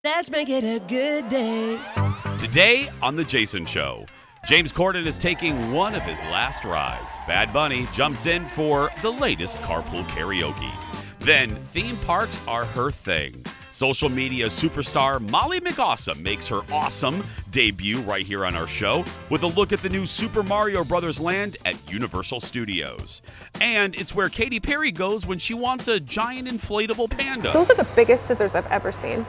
Let's make it a good day. Today on The Jason Show, James Corden is taking one of his last rides. Bad Bunny jumps in for the latest carpool karaoke. Then, theme parks are her thing. Social media superstar Molly McAwesome makes her awesome debut right here on our show with a look at the new Super Mario Bros. Land at Universal Studios. And it's where Katy Perry goes when she wants a giant inflatable panda. Those are the biggest scissors I've ever seen.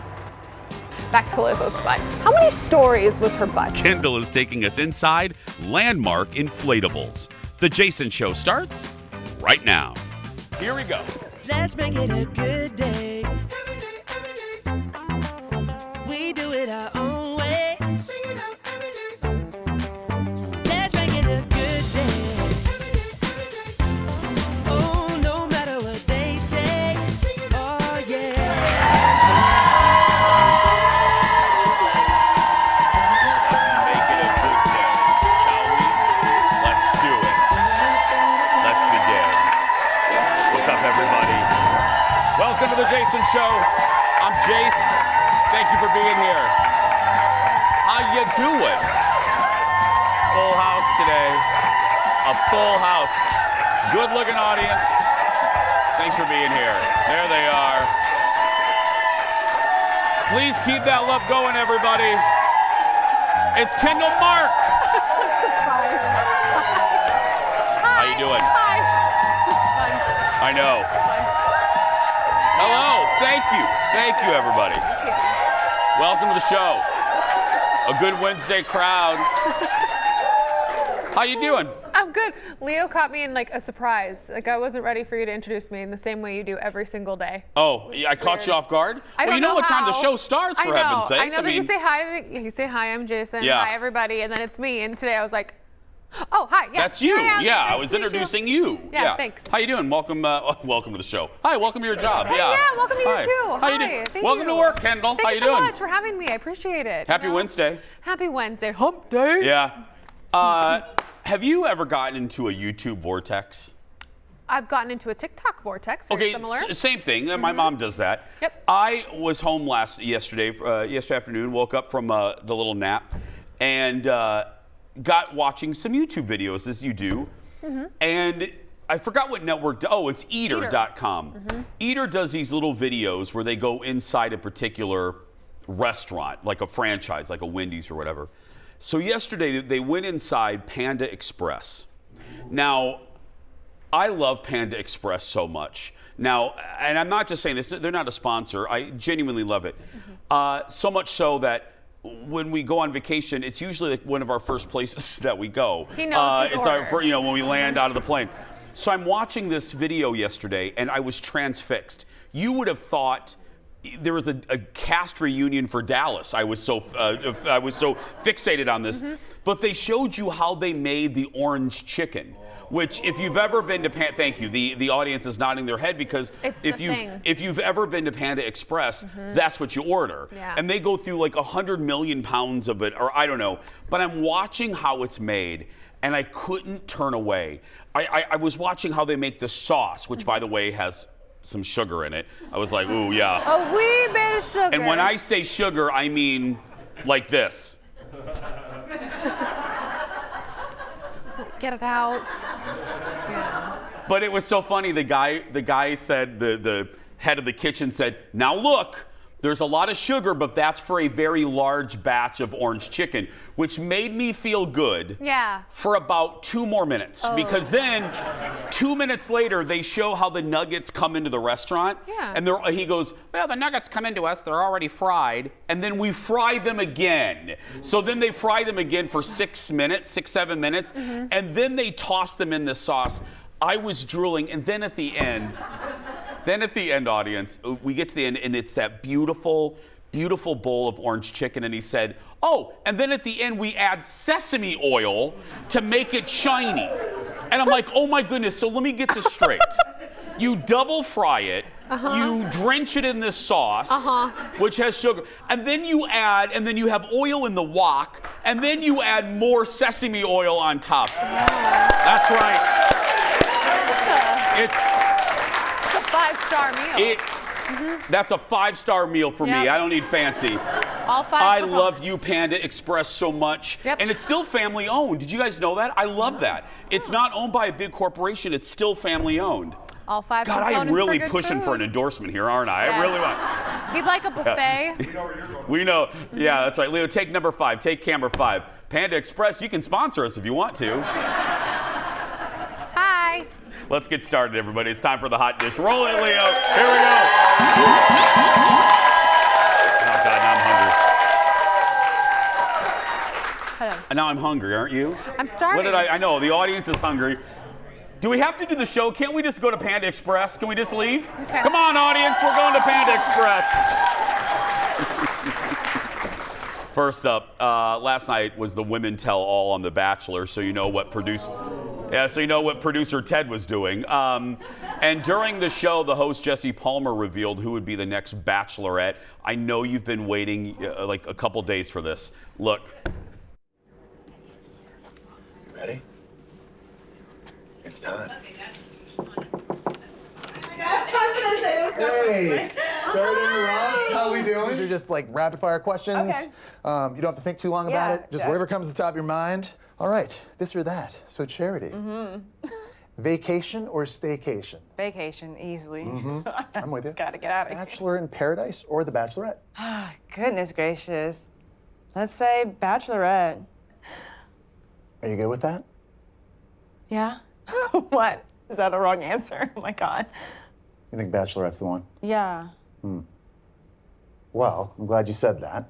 Back to Lizzo's butt. How many stories was her butt? Kendall is taking us inside landmark inflatables. The Jason Show starts right now. Here we go. Let's make it a good day. We do it our own way. Let's make it a good day. Oh, no matter what they say. Oh, yeah. Make it a good day, shall we? Let's do it. Let's begin. What's up, everybody? Welcome to The Jason Show. I'm Jace. Thank you for being here. How you doing? Full house today. A full house. Good-looking audience. Thanks for being here. There they are. Please keep that love going, everybody. It's Kendall Mark. I'm surprised. How you doing? Hi. Fun. I know. Fun. Hello. Thank you. Thank you, everybody. Welcome to the show. A good Wednesday crowd. How you doing? I'm good. Leo caught me in like a surprise. Like I wasn't ready for you to introduce me in the same way you do every single day. Oh, yeah, I caught you off guard? I Well, don't you know what time the how. show starts, for I know. heaven's sake. I know that you say hi. You say hi. I'm Jason. Yeah. Hi everybody, and then it's me. And today I was like, oh hi. Yeah. That's you. Here I am. Yeah, Nice I was to meet introducing you. Yeah, thanks. How you doing? Welcome welcome to the show. Hi, welcome to your job. Hey, yeah. welcome to you Hi. too. How you Hi, doing? thank Welcome you. to work, Kendall. Thank How you you so doing? much for having me. I appreciate it. Happy Wednesday. Happy Wednesday. Hump day. Yeah. Have you ever gotten into a YouTube vortex? I've gotten into a TikTok vortex. Very Okay, similar. Same thing. My mom does that. Yep. I was home yesterday afternoon, woke up from the little nap, and got watching some YouTube videos, as you do. And I forgot what network. Oh, it's Eater.com. Eater does these little videos where they go inside a particular restaurant, like a franchise, like a Wendy's or whatever. So yesterday they went inside Panda Express. Now, I love Panda Express so much. Now, and I'm not just saying this, they're not a sponsor. I genuinely love it. So much so that when we go on vacation, it's usually like one of our first places that we go. He knows his it's order. when we land out of the plane. So I'm watching this video yesterday, and I was transfixed. You would have thought there was a cast reunion for Dallas. I was so fixated on this. But they showed you how they made the orange chicken, which if you've ever been to thank you. The audience is nodding their head because It's if the thing. if you've ever been to Panda Express, that's what you order. Yeah. And they go through like 100 million pounds of it, or I don't know. But I'm watching how it's made, and I couldn't turn away. I was watching how they make the sauce, which by the way has some sugar in it. I was like, ooh, yeah. A wee bit of sugar. And when I say sugar, I mean like this. Get it out. Yeah. But it was so funny. The guy said, the head of the kitchen said, now look, there's a lot of sugar, but that's for a very large batch of orange chicken, which made me feel good Yeah. for about 2 more minutes. Because then 2 minutes later, they show how the nuggets come into the restaurant. Yeah. And he goes, well, the nuggets come into us, they're already fried. And then we fry them again. So then they fry them again for 6 minutes, 7 minutes. And then they toss them in the sauce. I was drooling. And then at the end, audience, we get to the end, and it's that beautiful, beautiful bowl of orange chicken. And he said, oh, and then at the end, we add sesame oil to make it shiny. And I'm like, oh my goodness, so let me get this straight. You double fry it, you drench it in this sauce, which has sugar, and then you have oil in the wok, and then you add more sesame oil on top. That's right. It's a 5-star meal. That's a 5-star meal for me. Yep. I don't need fancy. All 5. I for love home. you, Panda Express, so much. Yep. And it's still family owned. Did you guys know that? I love that. It's not owned by a big corporation. It's still family owned. All 5 God, I am components really for good pushing for an food. endorsement here, aren't I? I really want. He'd like a buffet. We know. Yeah, that's right. Leo, take number 5. Take camera 5. Panda Express, you can sponsor us if you want to. Hi. Let's get started, everybody. It's time for the hot dish. Roll it, Leo. Here we go. Oh, God, now I'm hungry. Hello. Now I'm hungry, aren't you? I'm starving. What did I know, the audience is hungry. Do we have to do the show? Can't we just go to Panda Express? Can we just leave? Okay. Come on, audience, we're going to Panda Express. First up, last night was the women tell all on The Bachelor, so you know what producer Ted was doing. And during the show, the host Jesse Palmer revealed who would be the next Bachelorette. I know you've been waiting like a couple days for this. Look. Ready? It's time. Hey, starting Ross, how we doing? These are just like rapid fire questions. Okay. You don't have to think too long about it. Just yeah. whatever comes to the top of your mind. All right, this or that. So Charity. Vacation or staycation? Vacation, easily. I'm with you. Gotta get out of here. Bachelor in Paradise or The Bachelorette? Goodness gracious. Let's say Bachelorette. Are you good with that? Yeah? What? Is that a wrong answer? Oh my God. You think Bachelorette's the one? Yeah. Well, I'm glad you said that.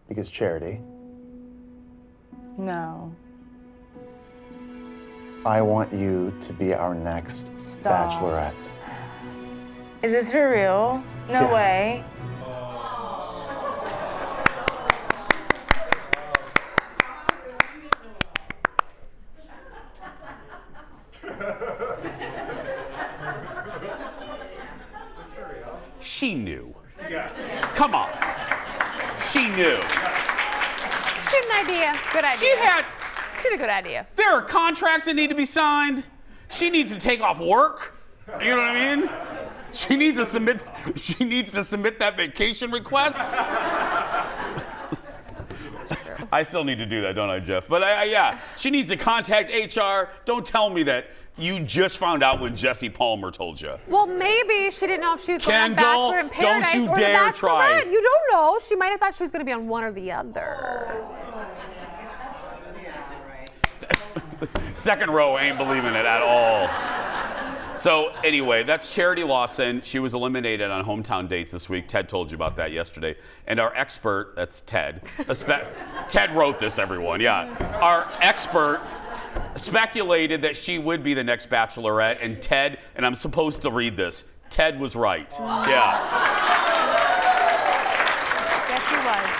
Because Charity, No. I want you to be our next Stop. Bachelorette. Is this for real? No Yeah. way. She knew. Come on. She knew. She had an idea. Good idea. She had. She had a good idea. There are contracts that need to be signed. She needs to take off work. You know what I mean? She needs to submit that vacation request. I still need to do that, don't I, Jeff? But yeah, she needs to contact HR. Don't tell me that you just found out when Jesse Palmer told you. Well, maybe she didn't know if she was going on Kendall, Bachelor in don't Paradise you or dare The Bachelorette. try. You don't know. She might have thought she was going to be on one or the other. Second row ain't believing it at all. So anyway, that's Charity Lawson. She was eliminated on Hometown Dates this week. Ted told you about that yesterday. And our expert, that's Ted. Ted wrote this, everyone, yeah. Our expert speculated that she would be the next Bachelorette, and Ted, and I'm supposed to read this, Ted was right. Yeah. Yes, he was.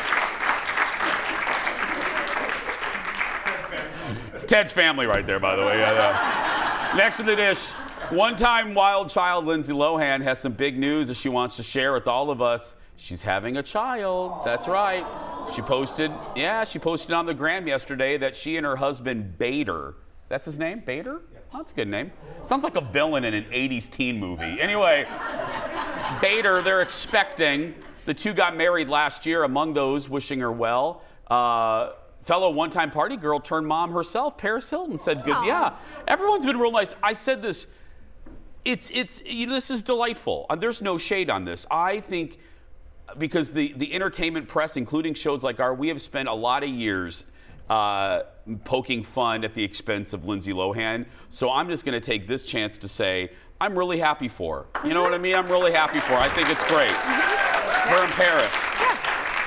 It's Ted's family right there, by the way. Yeah. Next in the dish, one-time wild child Lindsay Lohan has some big news that she wants to share with all of us. She's having a child. That's right. She posted on the gram yesterday that she and her husband Bader, that's his name, Bader? Oh, that's a good name. Sounds like a villain in an 80s teen movie. Anyway, Bader, they're expecting. The two got married last year. Among those wishing her well, fellow one-time party girl turned mom herself, Paris Hilton, said good. Aww. Yeah, everyone's been real nice. I said this. It's this is delightful. There's no shade on this. I think because the entertainment press, including shows like we have spent a lot of years poking fun at the expense of Lindsay Lohan. So I'm just going to take this chance to say I'm really happy for her. You know what I mean? I'm really happy for her. I think it's great. Her in Paris. Yeah.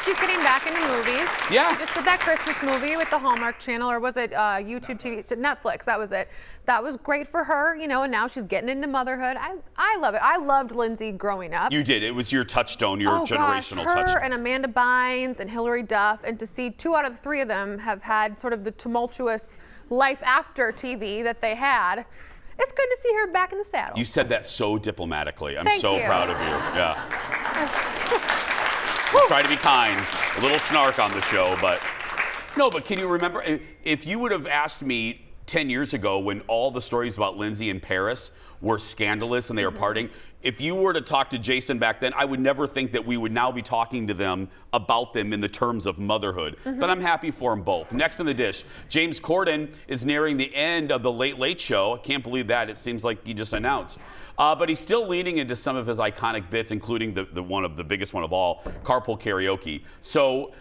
She's getting back into movies. Yeah. Just with that Christmas movie with the Hallmark Channel, or was it YouTube TV? Netflix, that was it. That was great for her, you know, and now she's getting into motherhood. I love it. I loved Lindsay growing up. You did. It was your touchstone, your generational her touchstone. and Amanda Bynes and Hilary Duff, and to see 2 out of the 3 of them have had sort of the tumultuous life after TV that they had. It's good to see her back in the saddle. You said that so diplomatically. I'm Thank so you. proud of you. Yeah. Try to be kind. A little snark on the show, but no, but can you remember if you would have asked me 10 years ago when all the stories about Lindsay in Paris were scandalous and they were partying, if you were to talk to Jason back then, I would never think that we would now be talking to them about them in the terms of motherhood. But I'm happy for them both. Next on the dish, James Corden is nearing the end of the Late Late Show. I can't believe that. It seems like he just announced. But he's still leaning into some of his iconic bits, including the biggest one of all, carpool karaoke. So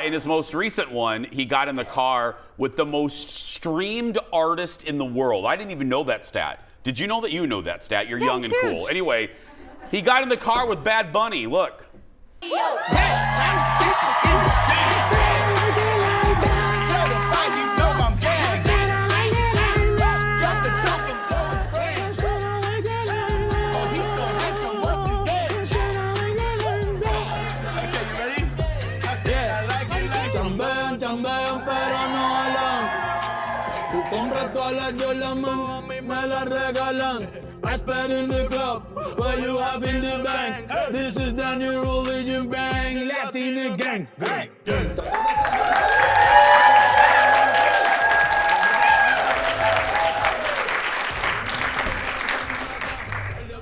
in his most recent one, he got in the car with the most streamed artist in the world. I didn't even know that stat. Did you know that you know that stat? You're young and huge. cool. Anyway, he got in the car with Bad Bunny. Look. Yo la mamo, me la regalan. I spend in the club, what you have in the bank. This is the new religion bang, Latina gang.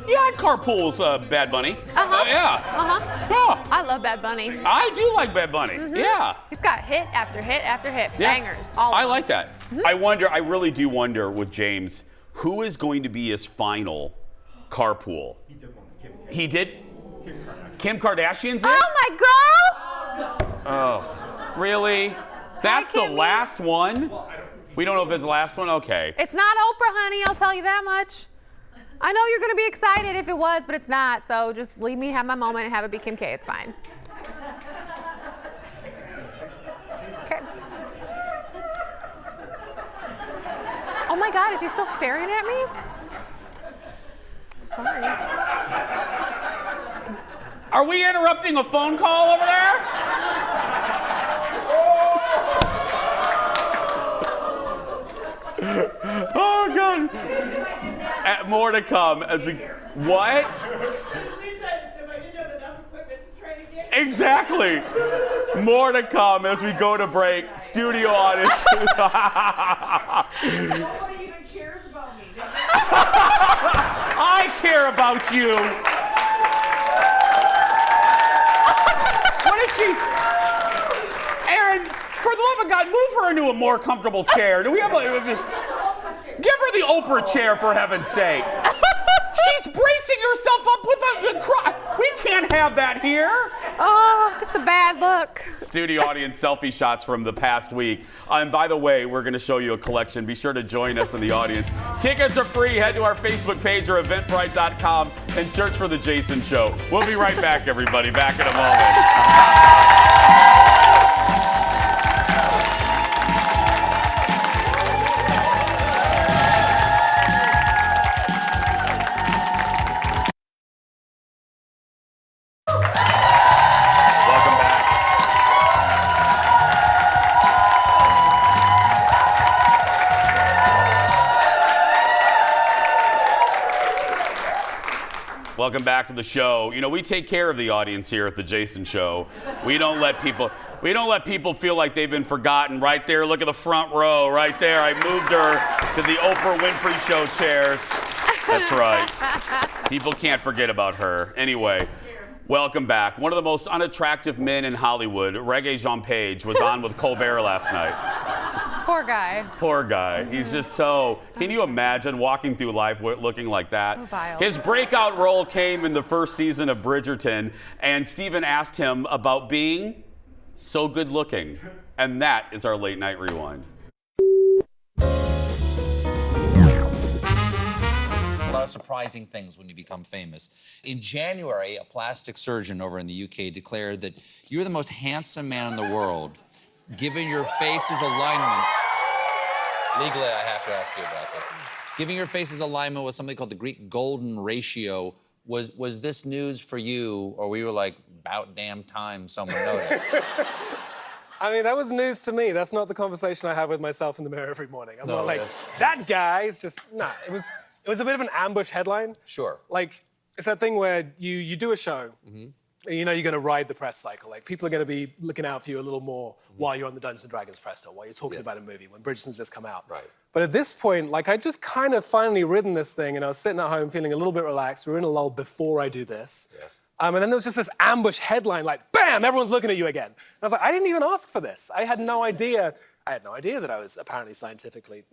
Yeah, I'd carpool with Bad Bunny. Yeah. Oh, I love Bad Bunny. I do like Bad Bunny. Yeah. He's got hit after hit after hit. Yeah. Bangers. All I of like that. I really do wonder with James, who is going to be his final carpool? He did? Kim Kardashian's it? Oh my girl! Oh, really? That's the can't last one? We don't know if it's the last one? Okay. It's not Oprah, honey. I'll tell you that much. I know you're gonna be excited if it was, but it's not. So just leave me have my moment and have it be Kim K. It's fine. Okay. Oh my God, is he still staring at me? Sorry. Are we interrupting a phone call over there? Oh, God. More to come as we... What? Exactly. More to come as we go to break. Studio audience. Nobody even cares about me. I care about you. What is she? Aaron, for the love of God, move her into a more comfortable chair. Do we have give her the Oprah chair, for heaven's sake. She's bracing herself up with a cry. We can't have that here. Oh, this is a bad look. Studio audience selfie shots from the past week. And by the way, we're going to show you a collection. Be sure to join us in the audience. Tickets are free. Head to our Facebook page or eventbrite.com and search for The Jason Show. We'll be right back, everybody. Back in a moment. Welcome back to the show. You know, we take care of the audience here at the Jason Show. We don't let people feel like they've been forgotten. Right there, look at the front row, right there. I moved her to the Oprah Winfrey Show chairs. That's right. People can't forget about her. Anyway, welcome back. One of the most unattractive men in Hollywood, Reggae Jean Page, was on with Colbert last night. Poor guy. Poor guy. He's just so... Can you imagine walking through life looking like that? So vile. His breakout role came in the first season of Bridgerton, and Stephen asked him about being so good looking. And that is our Late Night Rewind. A lot of surprising things when you become famous. In January, a plastic surgeon over in the UK declared that you're the most handsome man in the world, given your face's alignment. Legally, I have to ask you about this. Giving your face's alignment with something called the Greek golden ratio. Was this news for you, or were you like, about damn time someone noticed? I mean, that was news to me. That's not the conversation I have with myself in the mirror every morning. I'm No, not like, yes. that guy's just, nah. It was a bit of an ambush headline. Sure. Like, it's that thing where you do a show, You know you're going to ride the press cycle. Like, people are going to be looking out for you a little more while you're on the Dungeons & Dragons press tour, while you're talking about a movie, when Bridgerton's just come out. Right. But at this point, like, I just kind of finally ridden this thing, and I was sitting at home feeling a little bit relaxed. We were in a lull before I do this. Yes. And then there was just this ambush headline, like, bam, everyone's looking at you again. And I was like, I didn't even ask for this. I had no idea. I had no idea that I was apparently scientifically.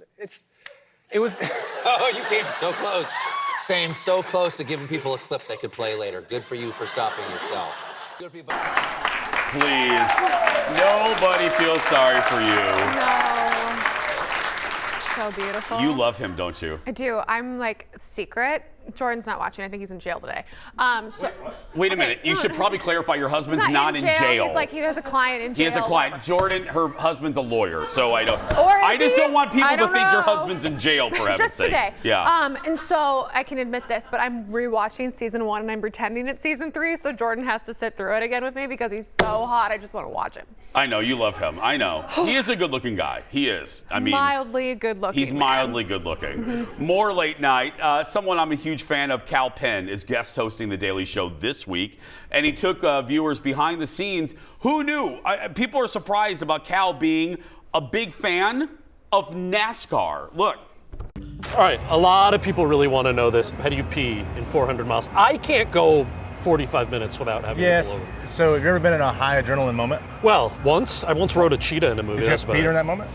It was. Oh, you came so close. Same, so close to giving people a clip they could play later. Good for you for stopping yourself. Good for you. Please, nobody feels sorry for you. No. So beautiful. You love him, don't you? I do. I'm like secret. Jordan's not watching. I think he's in jail today. Wait a minute. You should probably clarify your husband's not in jail. He's like, he has a client in jail. He has a client. Jordan, her husband's a lawyer, so I don't. Or I just don't want people to think your know. husband's in jail for heaven's Just sake. today. Yeah. And so I can admit this, but I'm rewatching season 1 and I'm pretending it's season 3, so Jordan has to sit through it again with me because he's so hot. I just want to watch him. I know you love him. I know. He is a good-looking guy. He is. I mean, mildly good-looking. he's mildly good-looking. More late night. Someone I'm a huge fan of, Cal Penn, is guest hosting The Daily Show this week, and he took viewers behind the scenes. Who knew? People are surprised about Cal being a big fan of NASCAR. Look. All right, a lot of people really want to know this. How do you pee in 400 miles? I can't go 45 minutes without having to pull over. So have you ever been in a high adrenaline moment? Well, once. I once rode a cheetah in a movie. Did you have to pee during that moment?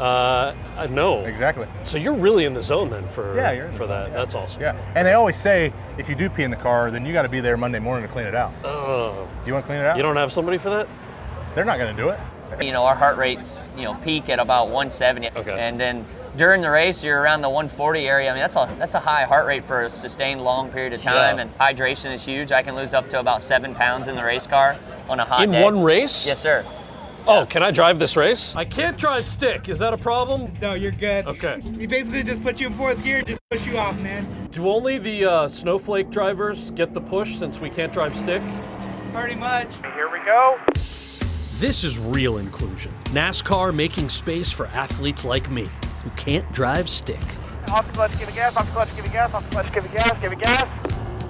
No. Exactly. So you're really in the zone then for, you're in the for that. zone, yeah. That's awesome. Yeah, and they always say if you do pee in the car, then you got to be there Monday morning to clean it out. Do you want to clean it out? You don't have somebody for that? They're not going to do it. You know, our heart rates, peak at about 170. Okay. And then during the race, you're around the 140 area. I mean, that's a high heart rate for a sustained long period of time. Yeah. And hydration is huge. I can lose up to about 7 pounds in the race car on a hot day. In one race? Yes, sir. Oh, can I drive this race? I can't drive stick. Is that a problem? No, you're good. Okay. We basically just put you in 4th gear and just push you off, man. Do only the snowflake drivers get the push since we can't drive stick? Pretty much. Here we go. This is real inclusion. NASCAR making space for athletes like me who can't drive stick. Off the clutch, give it gas, off the clutch, give it gas, off the clutch, give it gas, give it gas.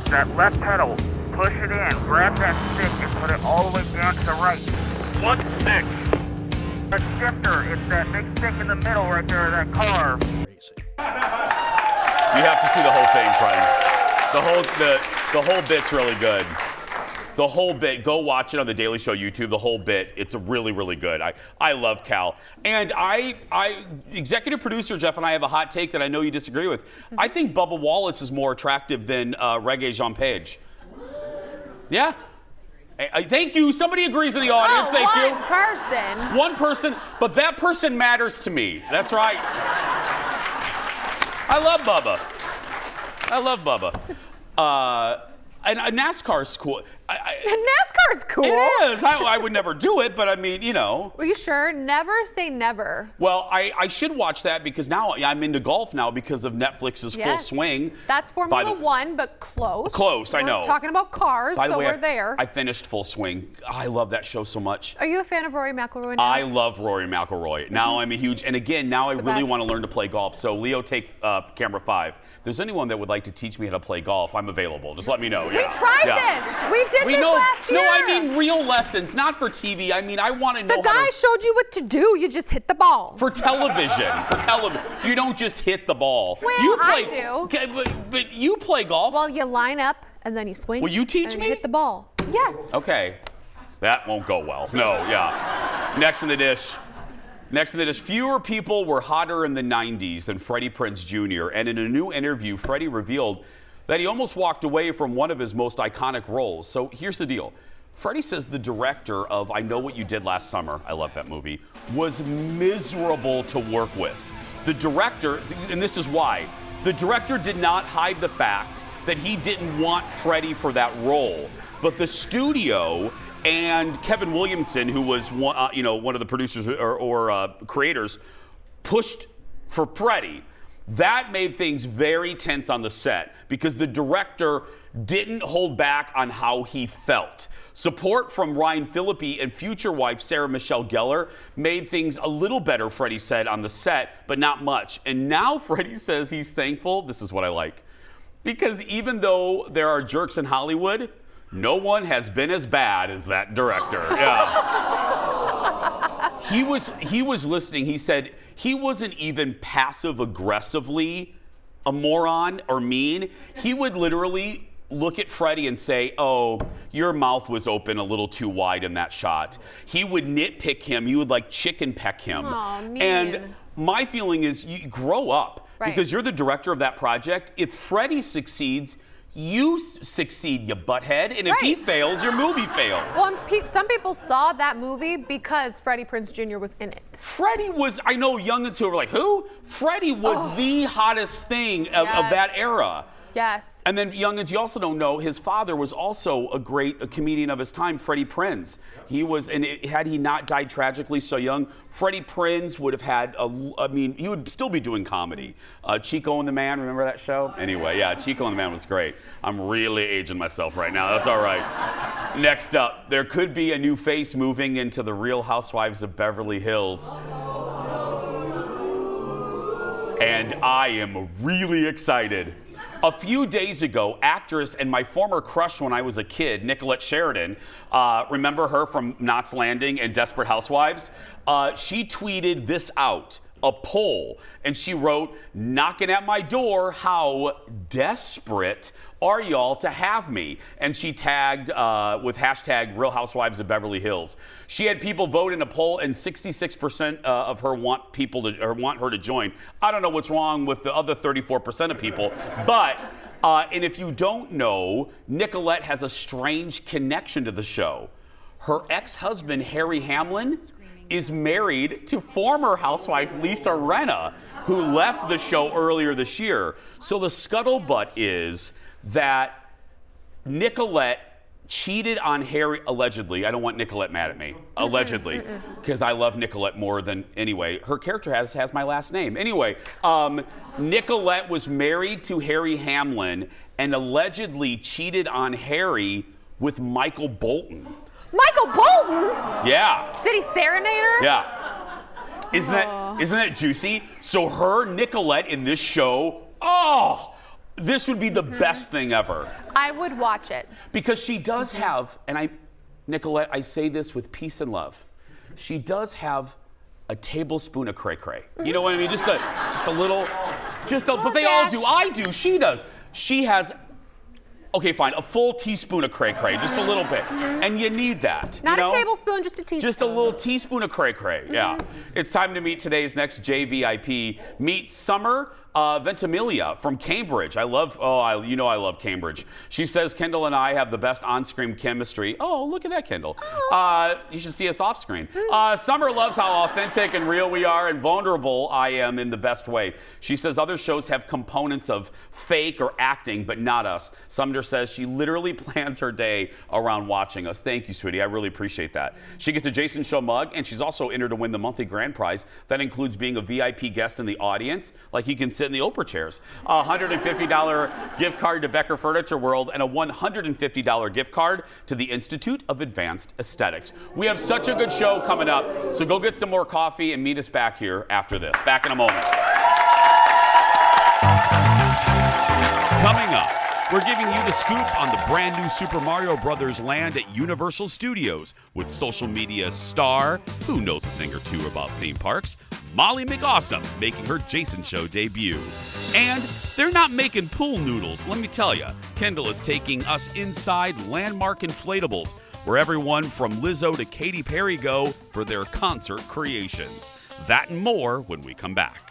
That left pedal, push it in, grab that stick and put it all the way down to the right. One stick. The shifter, it's that big stick in the middle right there of that car. You have to see the whole thing, friends. The whole bit's really good. The whole bit, go watch it on The Daily Show YouTube, the whole bit. It's really, really good. I love Cal. And executive producer Jeff and I have a hot take that I know you disagree with. I think Bubba Wallace is more attractive than Reggae Jean Page. Yeah. Thank you. Somebody agrees in the audience. Thank you. One person. One person, but that person matters to me. That's right. I love Bubba. And NASCAR's cool. NASCAR's cool. It is. I would never do it, but I mean, Are you sure? Never say never. Well, I should watch that because now I'm into golf now because of Netflix's Full Swing. That's Formula 1, but close. Close, I know. We're talking about cars, By the way, we're there. I finished Full Swing. I love that show so much. Are you a fan of Rory McIlroy now? I love Rory McIlroy. Now I'm a huge, and again, now I really want to learn to play golf. So Leo, take camera 5. If there's anyone that would like to teach me how to play golf, I'm available. Just let me know. We tried this. We did this last year. No, I mean real lessons, not for TV. I mean, I want to know. The guy showed you what to do. You just hit the ball. For television. You don't just hit the ball. Well, I do. Okay, but you play golf. Well, you line up and then you swing. Will you teach and me? You hit the ball. Yes. Okay. That won't go well. No, yeah. Next in the dish. Fewer people were hotter in the 90s than Freddie Prinze Jr. And in a new interview, Freddie revealed that he almost walked away from one of his most iconic roles. So here's the deal. Freddie says the director of I Know What You Did Last Summer, I love that movie, was miserable to work with. The director, and this is why, the director did not hide the fact that he didn't want Freddie for that role. But the studio and Kevin Williamson, who was one of the producers or creators, pushed for Freddie. That made things very tense on the set because the director didn't hold back on how he felt. Support from Ryan Phillippe and future wife Sarah Michelle Gellar made things a little better, Freddie said, on the set, but not much. And now Freddie says he's thankful, this is what I like, because even though there are jerks in Hollywood, No one has been as bad as that director. Yeah. He was listening. He said he wasn't even passive aggressively a moron or mean. He would literally look at Freddie and say, oh, your mouth was open a little too wide in that shot. He would nitpick him. He would like chicken peck him. Aw, mean. And my feeling is you grow up because you're the director of that project. If Freddie succeeds, you succeed, you butthead. And if he fails, your movie fails. Well, some people saw that movie because Freddie Prinze Jr. was in it. Freddie was, I know youngins who were like, who? Freddie was the hottest thing of that era. Yes. And then youngins, you also don't know, his father was also a comedian of his time, Freddie Prinze. He was, and had he not died tragically so young, Freddie Prinze would have had, he would still be doing comedy. Chico and the Man, remember that show? Anyway, yeah, Chico and the Man was great. I'm really aging myself right now, that's all right. Next up, there could be a new face moving into the Real Housewives of Beverly Hills. And I am really excited. A few days ago, actress and my former crush when I was a kid, Nicolette Sheridan, remember her from Knots Landing and Desperate Housewives? She tweeted this out, a poll, and she wrote, knocking at my door, how desperate are y'all to have me? And she tagged with hashtag Real Housewives of Beverly Hills. She had people vote in a poll, and 66% of her want her to join. I don't know what's wrong with the other 34% of people, but and if you don't know, Nicolette has a strange connection to the show. Her ex-husband Harry Hamlin is married to former housewife Lisa Rinna, who left the show earlier this year. So the scuttlebutt is that Nicolette cheated on Harry, allegedly. I don't want Nicolette mad at me. Allegedly. Because I love Nicolette more than, anyway. Her character has my last name. Anyway, Nicolette was married to Harry Hamlin and allegedly cheated on Harry with Michael Bolton. Michael Bolton? Yeah. Did he serenade her? Yeah. Isn't that juicy? So her, Nicolette, in this show, this would be the best thing ever. I would watch it. Because she does have, and Nicolette, I say this with peace and love, she does have a tablespoon of cray-cray. You know what I mean? Just a little, but they all do. I do, she does. She has, okay, fine, a full teaspoon of cray-cray, just a little bit. And you need that. Not a tablespoon, just a teaspoon. Just a little teaspoon of cray-cray, yeah. It's time to meet today's next JVIP. Meet Summer Ventimiglia from Cambridge. I love Cambridge. She says, Kendall and I have the best on-screen chemistry. Oh, look at that, Kendall. You should see us off-screen. Summer loves how authentic and real we are and vulnerable I am in the best way. She says other shows have components of fake or acting, but not us. Sumner says she literally plans her day around watching us. Thank you, sweetie. I really appreciate that. She gets a Jason Show mug, and she's also entered to win the monthly grand prize. That includes being a VIP guest in the audience, like you can sit in the Oprah chairs. A $150 gift card to Becker Furniture World and a $150 gift card to the Institute of Advanced Aesthetics. We have such a good show coming up, so go get some more coffee and meet us back here after this. Back in a moment. Coming up, we're giving you the scoop on the brand new Super Mario Brothers land at Universal Studios with social media star, who knows a thing or two about theme parks, Molly McAwesome making her Jason Show debut. And they're not making pool noodles, let me tell you. Kendall is taking us inside Landmark Inflatables, where everyone from Lizzo to Katy Perry go for their concert creations. That and more when we come back.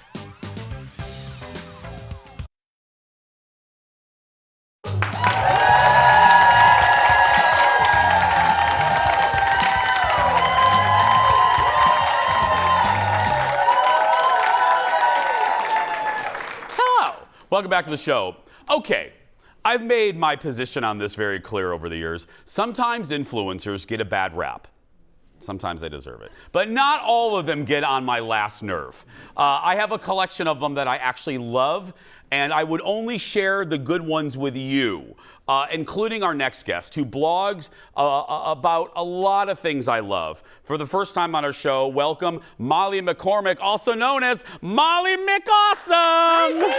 Welcome back to the show. Okay, I've made my position on this very clear over the years. Sometimes influencers get a bad rap. Sometimes they deserve it. But not all of them get on my last nerve. I have a collection of them that I actually love, and I would only share the good ones with you, including our next guest, who blogs about a lot of things I love. For the first time on our show, welcome Molly McCormick, also known as Molly McAwesome.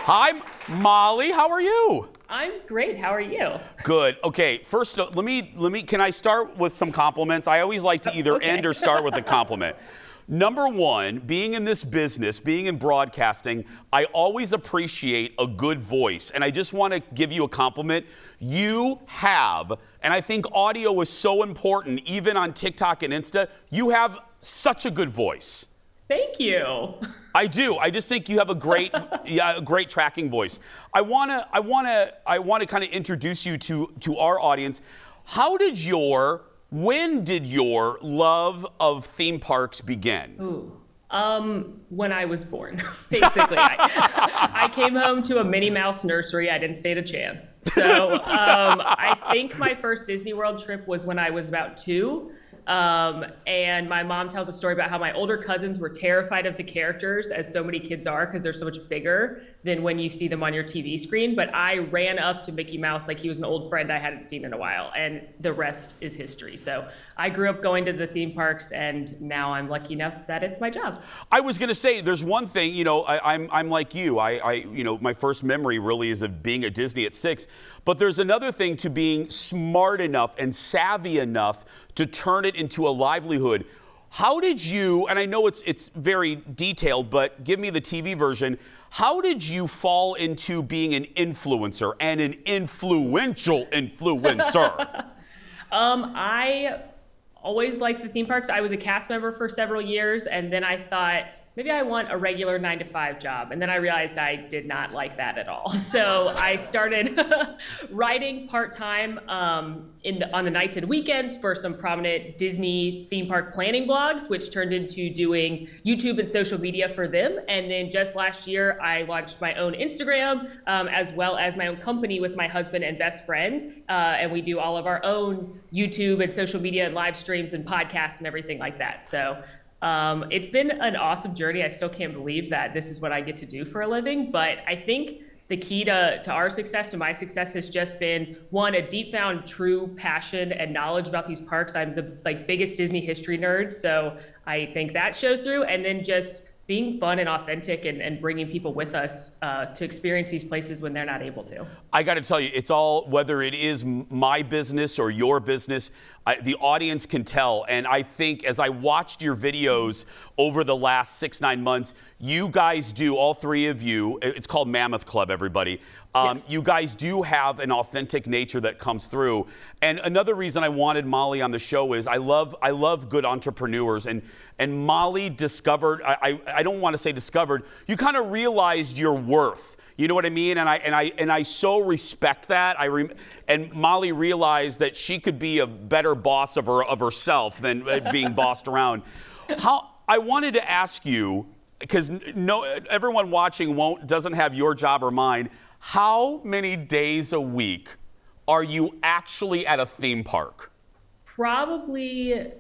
Hi. Molly, how are you? I'm great. How are you? Good. Okay. First, let me. Can I start with some compliments? I always like to either end or start with a compliment. Number one, being in this business, being in broadcasting, I always appreciate a good voice. And I just want to give you a compliment. You have, and I think audio is so important, even on TikTok and Insta, you have such a good voice. Thank you. I do. I just think you have a great, great tracking voice. I wanna kind of introduce you to our audience. When did your love of theme parks begin? Ooh. When I was born, basically. I came home to a Minnie Mouse nursery. I didn't stand a chance. So I think my first Disney World trip was when I was about 2. And my mom tells a story about how my older cousins were terrified of the characters, as so many kids are, because they're so much bigger than when you see them on your TV screen. But I ran up to Mickey Mouse like he was an old friend I hadn't seen in a while, and the rest is history. So I grew up going to the theme parks, and now I'm lucky enough that it's my job. I was going to say, there's one thing, I'm like you. My first memory really is of being at Disney at 6. But there's another thing to being smart enough and savvy enough to turn it into a livelihood. How did you, and I know it's very detailed, but give me the TV version. How did you fall into being an influencer and an influential influencer? I always liked the theme parks. I was a cast member for several years, and then I thought, maybe I want a regular 9-to-5 job. And then I realized I did not like that at all. So I started writing part-time on the nights and weekends for some prominent Disney theme park planning blogs, which turned into doing YouTube and social media for them. And then just last year, I launched my own Instagram, as well as my own company with my husband and best friend. And we do all of our own YouTube and social media and live streams and podcasts and everything like that. So it's been an awesome journey. I still can't believe that this is what I get to do for a living. But I think the key to our success, to my success, has just been, one, a deep found true passion and knowledge about these parks. I'm the biggest Disney history nerd, so I think that shows through. And then just being fun and authentic and bringing people with us to experience these places when they're not able to. I got to tell you, it's all, whether it is my business or your business, the audience can tell. And I think as I watched your videos over the last 6-9 months, you guys do, all three of you, it's called Mammoth Club, everybody. Yes. You guys do have an authentic nature that comes through. And another reason I wanted Molly on the show is I love good entrepreneurs. And Molly discovered, I don't want to say discovered, you kind of realized your worth. You know what I mean? And I so respect that. And Molly realized that she could be a better boss of herself than being bossed around. I wanted to ask you, because everyone watching doesn't have your job or mine. How many days a week are you actually at a theme park? Probably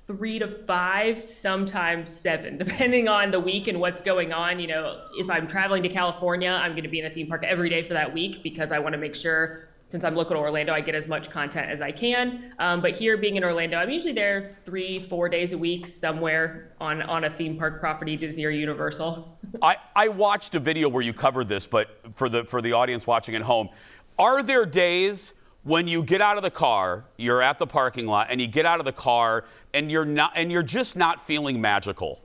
3 to 5, sometimes 7, depending on the week and what's going on. If I'm traveling to California, I'm going to be in a theme park every day for that week because I want to make sure, since I'm local to Orlando, I get as much content as I can. But here, being in Orlando, I'm usually there 3-4 days a week somewhere on a theme park property, Disney or Universal. I watched a video where you covered this, but for the audience watching at home, are there days when you get out of the car, you're at the parking lot, and you get out of the car, and you're just not feeling magical?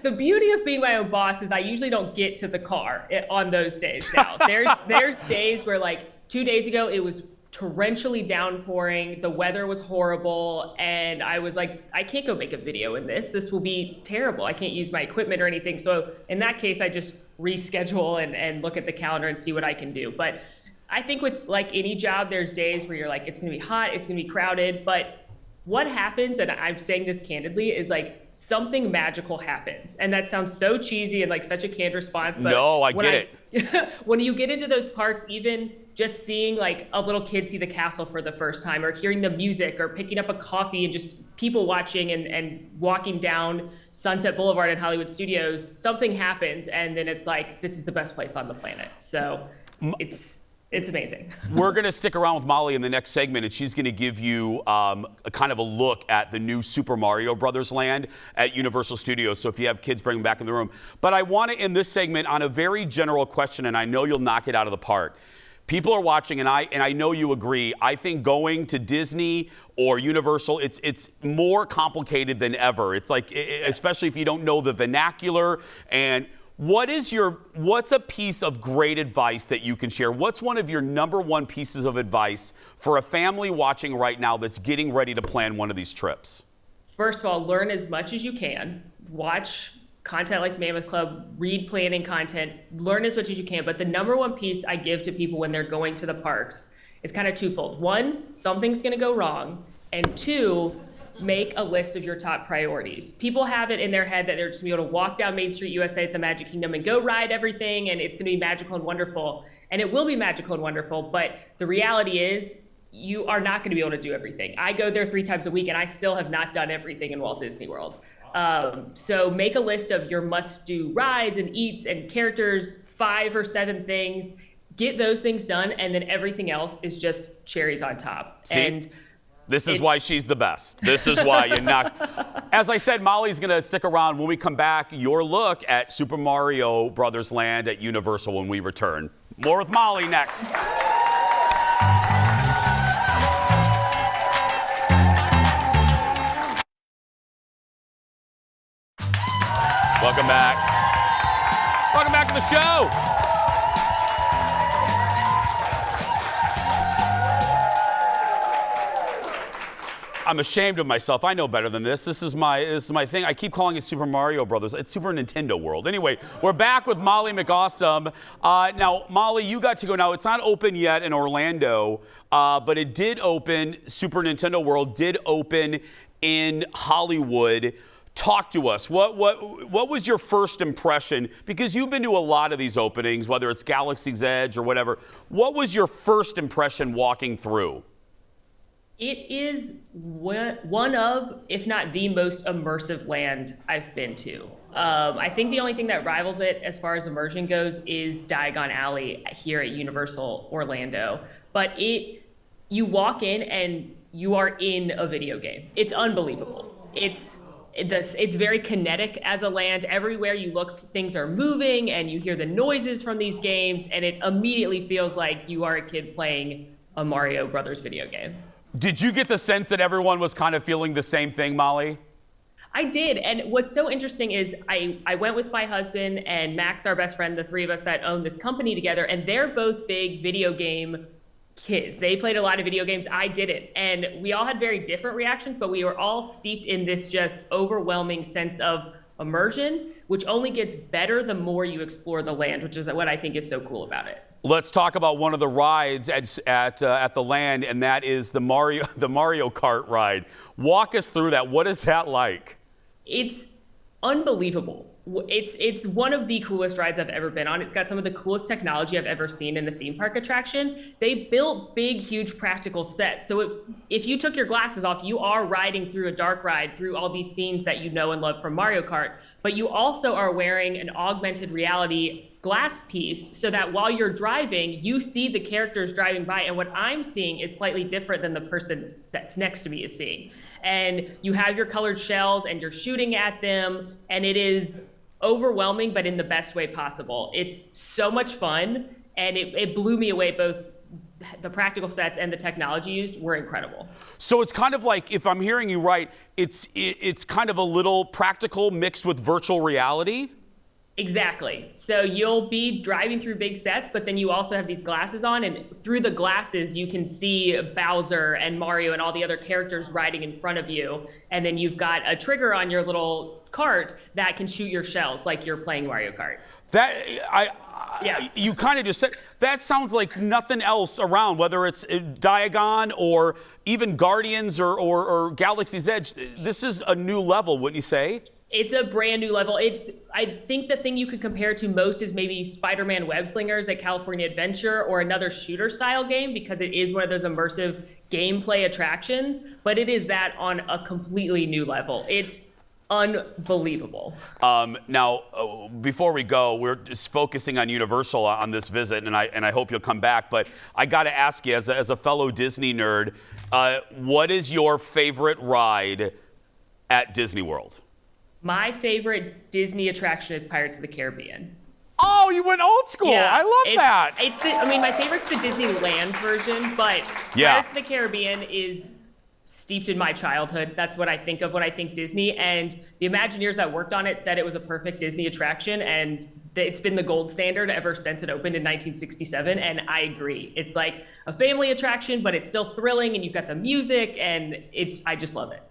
The beauty of being my own boss is I usually don't get to the car on those days now. There's days where, like 2 days ago, it was torrentially downpouring, the weather was horrible, and I was like, I can't go make a video in this. This will be terrible. I can't use my equipment or anything. So in that case, I just reschedule and look at the calendar and see what I can do. But I think with like any job, there's days where you're like, it's gonna be hot, it's gonna be crowded, but what happens, and I'm saying this candidly, is like something magical happens. And that sounds so cheesy and like such a canned response, but no, I get it. When you get into those parks, even just seeing like a little kid see the castle for the first time, or hearing the music, or picking up a coffee and just people watching and walking down Sunset Boulevard in Hollywood Studios, something happens, and then it's like, this is the best place on the planet. So It's amazing. We're going to stick around with Molly in the next segment, and she's going to give you a kind of a look at the new Super Mario Brothers land at Universal Studios. So if you have kids, bring them back in the room. But I want to end this segment on a very general question, and I know you'll knock it out of the park. People are watching, and I know you agree. I think going to Disney or Universal, it's more complicated than ever. It's like, especially if you don't know the vernacular. And what's a piece of great advice that you can share? What's one of your number one pieces of advice for a family watching right now that's getting ready to plan one of these trips? First of all, learn as much as you can. Watch content like Mammoth Club, read planning content, learn as much as you can. But the number one piece I give to people when they're going to the parks is kind of twofold. One, something's going to go wrong. And two, make a list of your top priorities. People have it in their head that they're just going to be able to walk down Main Street USA at the Magic Kingdom and go ride everything, and it's going to be magical and wonderful. And it will be magical and wonderful, but the reality is you are not going to be able to do everything. I go there 3 times a week, and I still have not done everything in Walt Disney World. So make a list of your must-do rides and eats and characters, 5 or 7 things. Get those things done, and then everything else is just cherries on top. See? And this is why she's the best. This is why you knock. As I said, Molly's going to stick around. When we come back, your look at Super Mario Brothers Land at Universal when we return. More with Molly next. Welcome back. Welcome back to the show. I'm ashamed of myself. I know better than this. This is my thing. I keep calling it Super Mario Brothers. It's Super Nintendo World. Anyway, we're back with Molly McAwesome. Now, Molly, you got to go. Now, it's not open yet in Orlando, but it did open. Super Nintendo World did open in Hollywood. Talk to us. What was your first impression? Because you've been to a lot of these openings, whether it's Galaxy's Edge or whatever. What was your first impression walking through? It is one of, if not the most immersive land I've been to. I think the only thing that rivals it as far as immersion goes is Diagon Alley here at Universal Orlando. But you walk in and you are in a video game. It's unbelievable. It's very kinetic as a land. Everywhere you look, things are moving and you hear the noises from these games, and it immediately feels like you are a kid playing a Mario Brothers video game. Did you get the sense that everyone was kind of feeling the same thing, Molly? I did. And what's so interesting is I went with my husband and Max, our best friend, the 3 of us that own this company together, and they're both big video game kids. They played a lot of video games. I didn't. And we all had very different reactions, but we were all steeped in this just overwhelming sense of immersion, which only gets better the more you explore the land, which is what I think is so cool about it. Let's talk about one of the rides at the land, and that is the Mario Kart ride. Walk us through that. What is that like? It's unbelievable. It's one of the coolest rides I've ever been on. It's got some of the coolest technology I've ever seen in a theme park attraction. They built big, huge practical sets. So if you took your glasses off, you are riding through a dark ride through all these scenes that you know and love from Mario Kart. But you also are wearing an augmented reality glass piece so that while you're driving, you see the characters driving by. And what I'm seeing is slightly different than the person that's next to me is seeing. And you have your colored shells and you're shooting at them. And it is overwhelming, but in the best way possible. It's so much fun. And it blew me away. Both the practical sets and the technology used were incredible. So it's kind of like, if I'm hearing you right, it's kind of a little practical mixed with virtual reality? Exactly. So you'll be driving through big sets, but then you also have these glasses on, and through the glasses, you can see Bowser and Mario and all the other characters riding in front of you. And then you've got a trigger on your little cart that can shoot your shells like you're playing Mario Kart. You kind of just said, that sounds like nothing else around, whether it's Diagon or even Guardians or Galaxy's Edge. This is a new level, wouldn't you say? It's a brand new level. I think the thing you could compare to most is maybe Spider-Man Web Slingers at California Adventure or another shooter style game, because it is one of those immersive gameplay attractions, but it is that on a completely new level. It's unbelievable. Now, before we go, we're just focusing on Universal on this visit, and I hope you'll come back. But I got to ask you, as a fellow Disney nerd, what is your favorite ride at Disney World? My favorite Disney attraction is Pirates of the Caribbean. Oh, you went old school. Yeah, I love that. My favorite's the Disneyland version, but Pirates of the Caribbean is steeped in my childhood. That's what I think of when I think Disney. And the Imagineers that worked on it said it was a perfect Disney attraction, and it's been the gold standard ever since it opened in 1967. And I agree. It's like a family attraction, but it's still thrilling, and you've got the music, and I just love it.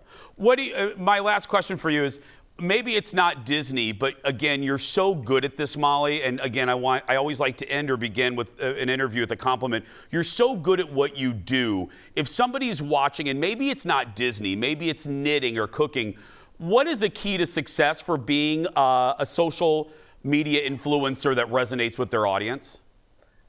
My last question for you is, maybe it's not Disney, but again, you're so good at this, Molly. And again, I always like to end or begin with an interview with a compliment. You're so good at what you do. If somebody's watching, and maybe it's not Disney, maybe it's knitting or cooking, what is a key to success for being a social media influencer that resonates with their audience?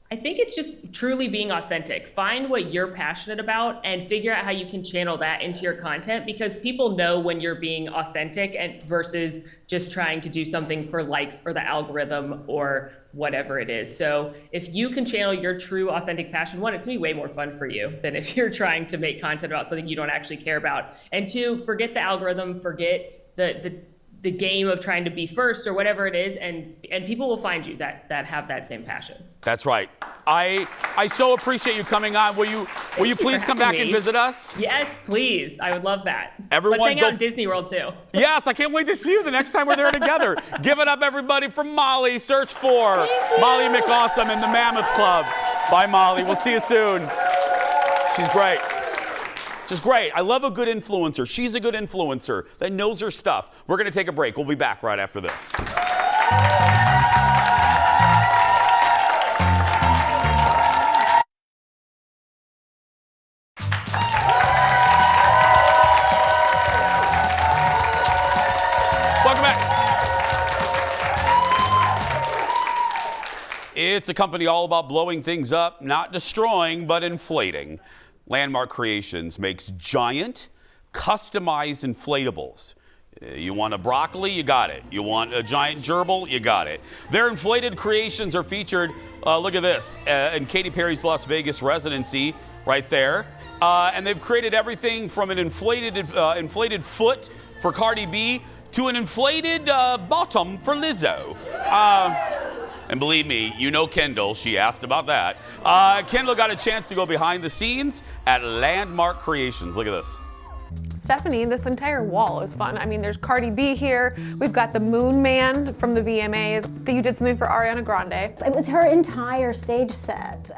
I think it's just truly being authentic. Find what you're passionate about and figure out how you can channel that into your content, because people know when you're being authentic and versus just trying to do something for likes or the algorithm or whatever it is. So if you can channel your true authentic passion, one, it's gonna be way more fun for you than if you're trying to make content about something you don't actually care about. And two, forget the algorithm, forget the game of trying to be first or whatever it is, and people will find you that have that same passion. That's right. I so appreciate you coming on. Will you please come back and visit us? Yes, please. I would love that. Everyone, let's hang out at Disney World too. Yes, I can't wait to see you the next time we're there together. Give it up, everybody, for Molly. Search for Molly McAwesome and the Mammoth Club. Bye, Molly. We'll see you soon. She's great. Just great. I love a good influencer. She's a good influencer that knows her stuff. We're going to take a break. We'll be back right after this. Welcome back. It's a company all about blowing things up, not destroying, but inflating. Landmark Creations makes giant, customized inflatables. You want a broccoli? You got it. You want a giant gerbil? You got it. Their inflated creations are featured, look at this, in Katy Perry's Las Vegas residency right there. And they've created everything from an inflated foot for Cardi B to an inflated bottom for Lizzo. And believe me, you know Kendall, she asked about that. Kendall got a chance to go behind the scenes at Landmark Creations. Look at this. Stephanie, this entire wall is fun. I mean, there's Cardi B here. We've got the Moon Man from the VMAs. You did something for Ariana Grande. It was her entire stage set.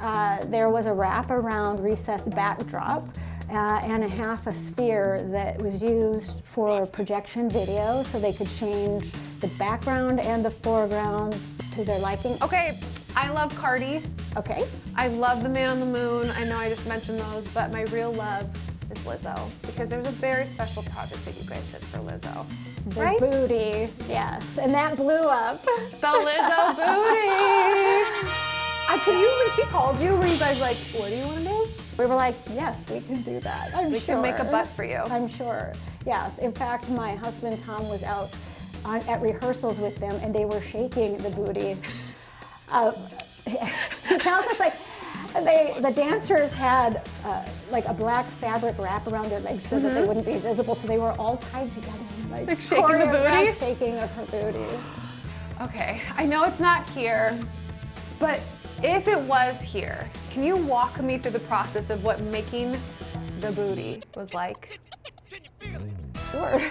There was a wraparound recessed backdrop and a half a sphere that was used for projection video, so they could change the background and the foreground to their liking. Okay, I love Cardi. Okay. I love the Man on the Moon. I know I just mentioned those, but my real love is Lizzo, because there was a very special project that you guys did for Lizzo. The right? booty, yes, and that blew up. The Lizzo booty. When she called you, were you guys like, what do you want to do? We were like, yes, we can do that. We can make a butt for you. I'm sure. Yes. In fact, my husband Tom was out at rehearsals with them, and they were shaking the booty. He tells us the dancers had like a black fabric wrap around their legs so that they wouldn't be visible. So they were all tied together, like shaking the booty. Shaking of her booty. Okay, I know it's not here, but if it was here, can you walk me through the process of what making the booty was like? Sure.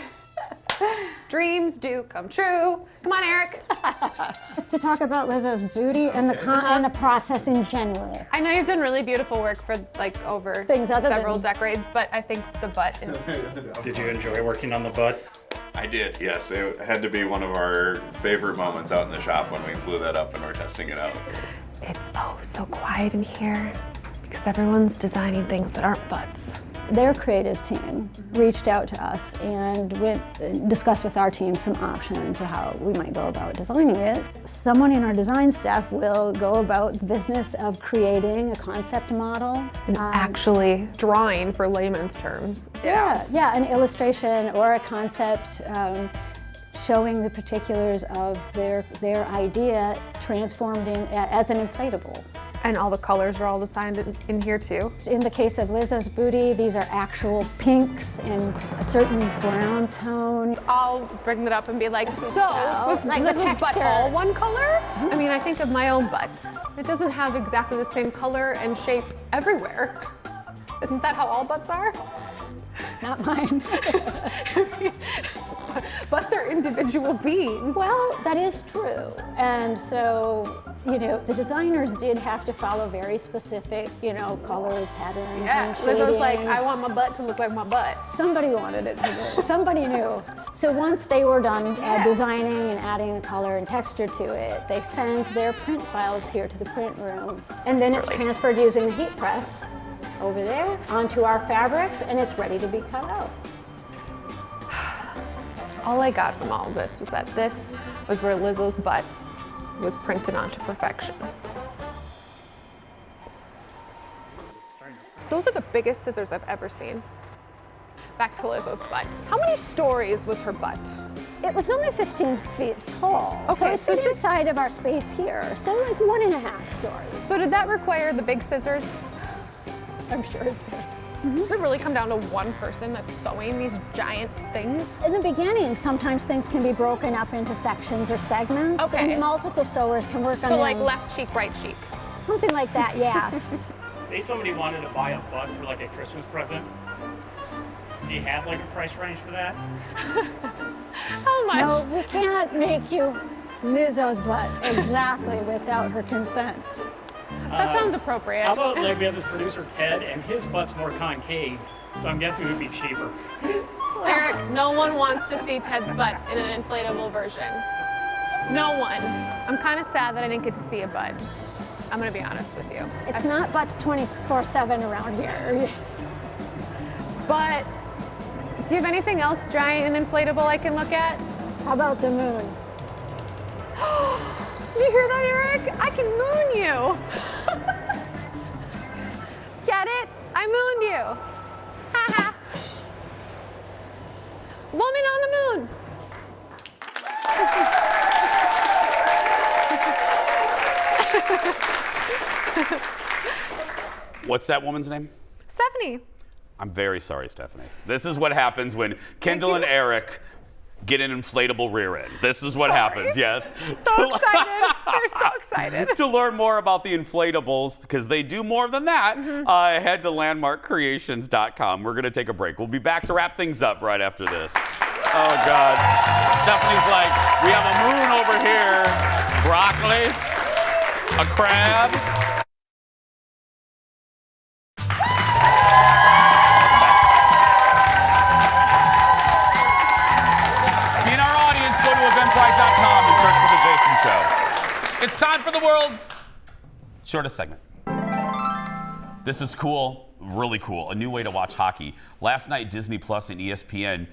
Dreams do come true. Come on, Eric. Just to talk about Lizzo's booty and the process in general. I know you've done really beautiful work for like over several decades, but I think the butt is. Did you enjoy working on the butt? I did, yes. It had to be one of our favorite moments out in the shop when we blew that up and we're testing it out. It's so quiet in here because everyone's designing things that aren't butts. Their creative team reached out to us and discussed with our team some options of how we might go about designing it. Someone in our design staff will go about the business of creating a concept model. And actually drawing, for layman's terms. Yeah, an illustration or a concept showing the particulars of their idea transformed as an inflatable. And all the colors are all designed in here too. In the case of Lizzo's booty, these are actual pinks and a certain brown tone. I'll bring it up and be like, so was like Lizzo's the butt texture. all one color? I mean, I think of my own butt. It doesn't have exactly the same color and shape everywhere. Isn't that how all butts are? Not mine. Butts are individual beings. Well, that is true. And so, the designers did have to follow very specific, color patterns and shadings. Lizzo's like, I want my butt to look like my butt. Somebody wanted it to be. Somebody knew. So once they were done designing and adding the color and texture to it, they sent their print files here to the print room. And then it's transferred using the heat press over there onto our fabrics, and it's ready to be cut out. All I got from all of this was that this was where Lizzo's butt was printed onto perfection. Those are the biggest scissors I've ever seen. Back to Lizzo's butt. How many stories was her butt? It was only 15 feet tall. Okay, so it's inside of our space here. So like 1.5 stories. So did that require the big scissors? I'm sure it did. Does it really come down to one person that's sewing these giant things? In the beginning, sometimes things can be broken up into sections or segments. Okay. And multiple sewers can work on So them. like left cheek, right cheek. Something like that, yes. Say somebody wanted to buy a butt for like a Christmas present. Do you have like a price range for that? How much? No, we can't make you Lizzo's butt exactly without her consent. That sounds appropriate. How about like we have this producer Ted and his butt's more concave, so I'm guessing it would be cheaper. Eric, no one wants to see Ted's butt in an inflatable version. No one. I'm kind of sad that I didn't get to see a butt. I'm gonna be honest with you. It's not butts 24/7 around here. But do you have anything else giant and inflatable I can look at? How about the moon? Did you hear that, Eric? I can moon you. Get it? I mooned you. Haha. Woman on the moon. What's that woman's name? Stephanie. I'm very sorry, Stephanie. This is what happens when Kendall and Eric get an inflatable rear end. This is what happens, yes. So excited. They're so excited. To learn more about the inflatables, because they do more than that, head to landmarkcreations.com. We're going to take a break. We'll be back to wrap things up right after this. Oh, God. Stephanie's like, we have a moon over here, broccoli, a crab. It's time for the world's shortest segment. This is cool, really cool. A new way to watch hockey. Last night, Disney Plus and ESPN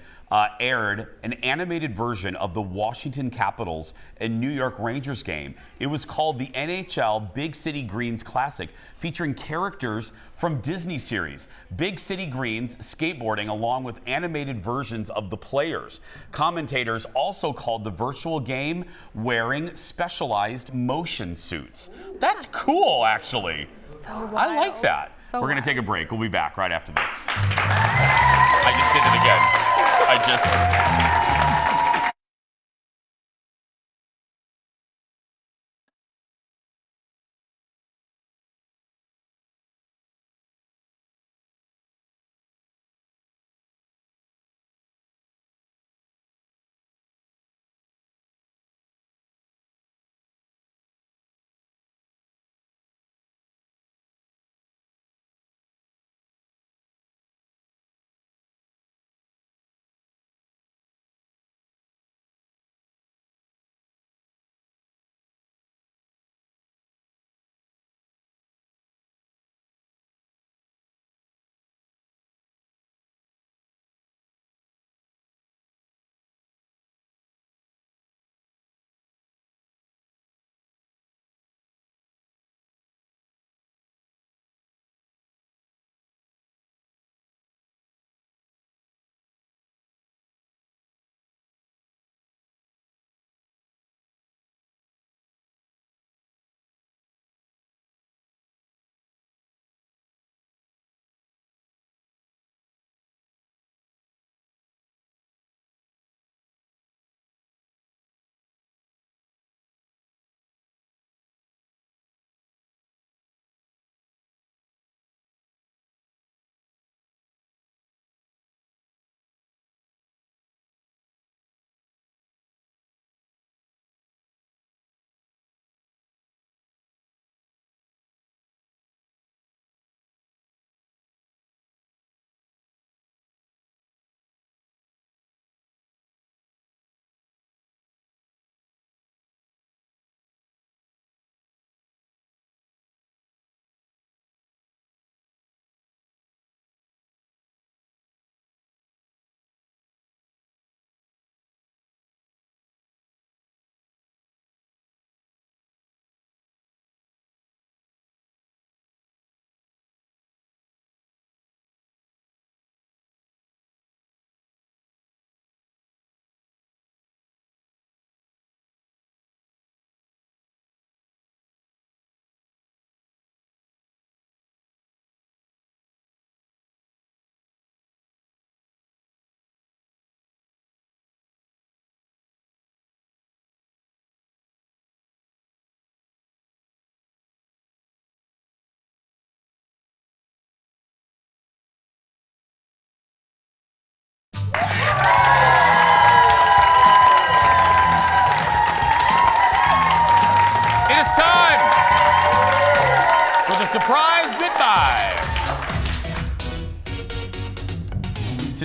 aired an animated version of the Washington Capitals and New York Rangers game. It was called the NHL Big City Greens Classic, featuring characters from Disney series. Big City Greens skateboarding along with animated versions of the players. Commentators also called the virtual game wearing specialized motion suits. That's cool, actually. So wild. I like that. So We're going wild. to take a break. We'll be back right after this. I just did it again.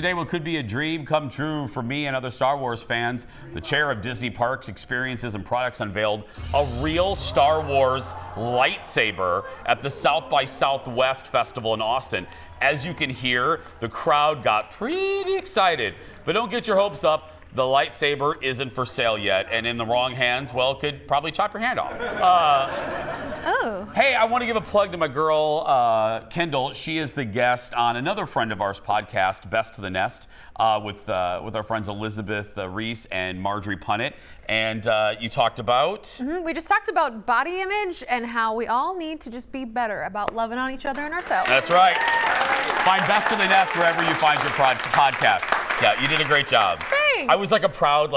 today what could be a dream come true for me and other Star Wars fans. The chair of Disney Parks Experiences and Products unveiled a real Star Wars lightsaber at the South by Southwest Festival in Austin. As you can hear, the crowd got pretty excited, but don't get your hopes up. The lightsaber isn't for sale yet, and in the wrong hands, well, could probably chop your hand off. Hey, I want to give a plug to my girl, Kendall. She is the guest on another friend of ours podcast, Best to the Nest, with our friends Elizabeth Reese and Marjorie Punnett. And you talked about? We just talked about body image and how we all need to just be better about loving on each other and ourselves. That's right. Find Best to the Nest wherever you find your podcast. Yeah, you did a great job. Thanks. I was like a proud,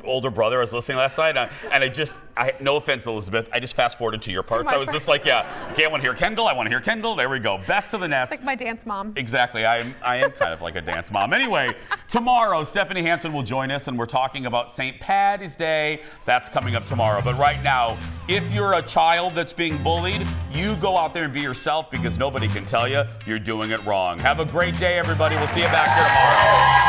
older brother. I was listening last night, and no offense, Elizabeth, I just fast forwarded to your parts. I was just like, yeah, okay, I want to hear Kendall. I want to hear Kendall. There we go. Best to the Nest. It's like my dance mom. Exactly. I am kind of like a dance mom. Anyway, tomorrow, Stephanie Hansen will join us, and we're talking about St. Patty's Day. That's coming up tomorrow. But right now, if you're a child that's being bullied, you go out there and be yourself because nobody can tell you you're doing it wrong. Have a great day, everybody. We'll see you back here tomorrow.